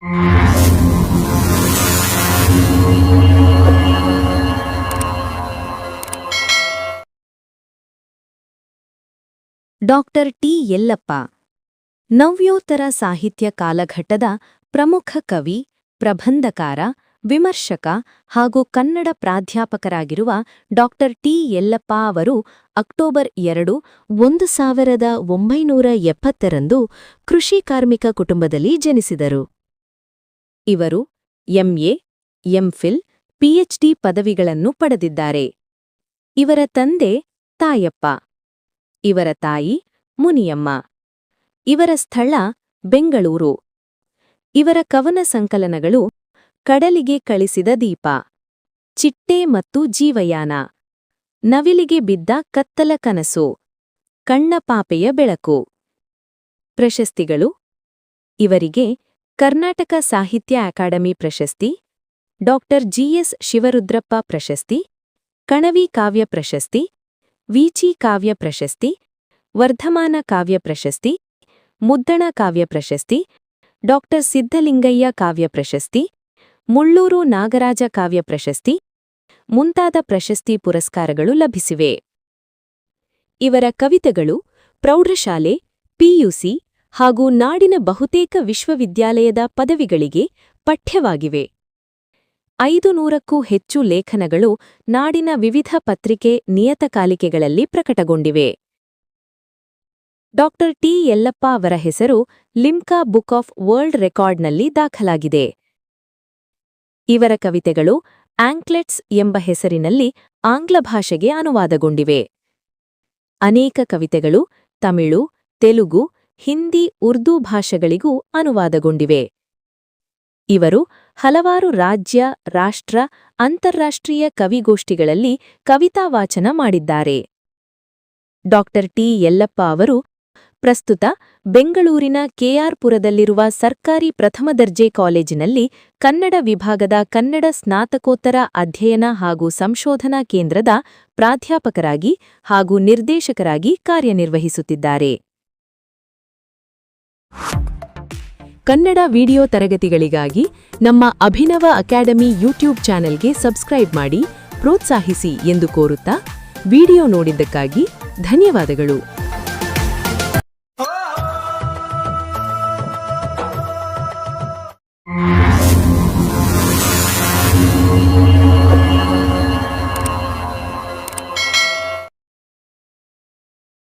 Doctor T Yallappa Navyottara ಸಾಹಿತ್ಯ ಕಾಲಘಟ್ಟದ ಪ್ರಮುಖ ಕವಿ, ಪ್ರಬಂಧಕಾರ, ವಿಮರ್ಶಕ ಹಾಗೂ ಕನ್ನಡ ಪ್ರಾಧ್ಯಾಪಕರಾಗಿರುವ ಡಾಕ್ಟರ್ ಟಿ ಯಲ್ಲಪ್ಪ ಅವರು ಅಕ್ಟೋಬರ್ 2, 1970ರಂದು ಕೃಷಿ ಕಾರ್ಮಿಕ ಕುಟುಂಬದಲ್ಲಿ ಜನಿಸಿದರು. ಇವರು ಎಂಎ, ಎಂಫಿಲ್, ಪಿಎಚ್ಡಿ ಪದವಿಗಳನ್ನು ಪಡೆದಿದ್ದಾರೆ. ಇವರ ತಂದೆ ತಾಯಪ್ಪ, ಇವರ ತಾಯಿ ಮುನಿಯಮ್ಮ. ಇವರ ಸ್ಥಳ ಬೆಂಗಳೂರು. ಇವರ ಕವನ ಸಂಕಲನಗಳು ಕಡಲಿಗೆ ಕಳಿಸಿದ ದೀಪ, ಚಿಟ್ಟೆ ಮತ್ತು ಜೀವಯಾನ, ನವಿಲಿಗೆ ಬಿದ್ದ ಕತ್ತಲ ಕನಸು, ಕಣ್ಣಪಾಪೆಯ ಬೆಳಕು. ಪ್ರಶಸ್ತಿಗಳು: ಇವರಿಗೆ ಕರ್ನಾಟಕ ಸಾಹಿತ್ಯ ಅಕಾಡೆಮಿ ಪ್ರಶಸ್ತಿ, ಡಾಕ್ಟರ್ ಜಿಎಸ್ ಶಿವರುದ್ರಪ್ಪ ಪ್ರಶಸ್ತಿ, ಕಣವಿ ಕಾವ್ಯ ಪ್ರಶಸ್ತಿ, ವೀಚಿ ಕಾವ್ಯ ಪ್ರಶಸ್ತಿ, ವರ್ಧಮಾನ ಕಾವ್ಯ ಪ್ರಶಸ್ತಿ, ಮುದ್ದಣ ಕಾವ್ಯ ಪ್ರಶಸ್ತಿ, ಡಾಕ್ಟರ್ ಸಿದ್ಧಲಿಂಗಯ್ಯ ಕಾವ್ಯ ಪ್ರಶಸ್ತಿ, ಮುಳ್ಳೂರು ನಾಗರಾಜ ಕಾವ್ಯ ಪ್ರಶಸ್ತಿ ಮುಂತಾದ ಪ್ರಶಸ್ತಿ ಪುರಸ್ಕಾರಗಳು ಲಭಿಸಿವೆ. ಇವರ ಕವಿತೆಗಳು ಪ್ರೌಢಶಾಲೆ, ಪಿಯುಸಿ ಹಾಗೂ ನಾಡಿನ ಬಹುತೇಕ ವಿಶ್ವವಿದ್ಯಾಲಯದ ಪದವಿಗಳಿಗೆ ಪಠ್ಯವಾಗಿವೆ. 500ಕ್ಕೂ ಹೆಚ್ಚು ಲೇಖನಗಳು ನಾಡಿನ ವಿವಿಧ ಪತ್ರಿಕೆ, ನಿಯತಕಾಲಿಕೆಗಳಲ್ಲಿ ಪ್ರಕಟಗೊಂಡಿವೆ. ಡಾಕ್ಟರ್ ಟಿ ಯಲ್ಲಪ್ಪ ಅವರ ಹೆಸರು ಲಿಮ್ಕಾ ಬುಕ್ ಆಫ್ ವರ್ಲ್ಡ್ ರೆಕಾರ್ಡ್ನಲ್ಲಿ ದಾಖಲಾಗಿದೆ. ಇವರ ಕವಿತೆಗಳು ಆಂಕ್ಲೆಟ್ಸ್ ಎಂಬ ಹೆಸರಿನಲ್ಲಿ ಆಂಗ್ಲ ಭಾಷೆಗೆ ಅನುವಾದಗೊಂಡಿವೆ. ಅನೇಕ ಕವಿತೆಗಳು ತಮಿಳು, ತೆಲುಗು, ಹಿಂದಿ, ಉರ್ದು ಭಾಷೆಗಳಿಗೂ ಅನುವಾದಗೊಂಡಿವೆ. ಇವರು ಹಲವಾರು ರಾಜ್ಯ, ರಾಷ್ಟ್ರ, ಅಂತಾರಾಷ್ಟ್ರೀಯ ಕವಿಗೋಷ್ಠಿಗಳಲ್ಲಿ ಕವಿತಾ ವಾಚನ ಮಾಡಿದ್ದಾರೆ. ಡಾಕ್ಟರ್ ಟಿ ಯಲ್ಲಪ್ಪ ಅವರು ಪ್ರಸ್ತುತ ಬೆಂಗಳೂರಿನ ಕೆಆರ್ಪುರದಲ್ಲಿರುವ ಸರ್ಕಾರಿ ಪ್ರಥಮ ದರ್ಜೆ ಕಾಲೇಜಿನಲ್ಲಿ ಕನ್ನಡ ವಿಭಾಗದ ಕನ್ನಡ ಸ್ನಾತಕೋತ್ತರ ಅಧ್ಯಯನ ಹಾಗೂ ಸಂಶೋಧನಾ ಕೇಂದ್ರದ ಪ್ರಾಧ್ಯಾಪಕರಾಗಿ ಹಾಗೂ ನಿರ್ದೇಶಕರಾಗಿ ಕಾರ್ಯನಿರ್ವಹಿಸುತ್ತಿದ್ದಾರೆ. ಕನ್ನಡ ವಿಡಿಯೋ ತರಗತಿಗಳಿಗಾಗಿ ನಮ್ಮ ಅಭಿನವ ಅಕಾಡೆಮಿ ಯೂಟ್ಯೂಬ್ ಚಾನೆಲ್ಗೆ ಸಬ್ಸ್ಕ್ರೈಬ್ ಮಾಡಿ, ಪ್ರೋತ್ಸಾಹಿಸಿ ಎಂದು ಕೋರುತ್ತಾ, ವಿಡಿಯೋ ನೋಡಿದ್ದಕ್ಕಾಗಿ ಧನ್ಯವಾದಗಳು.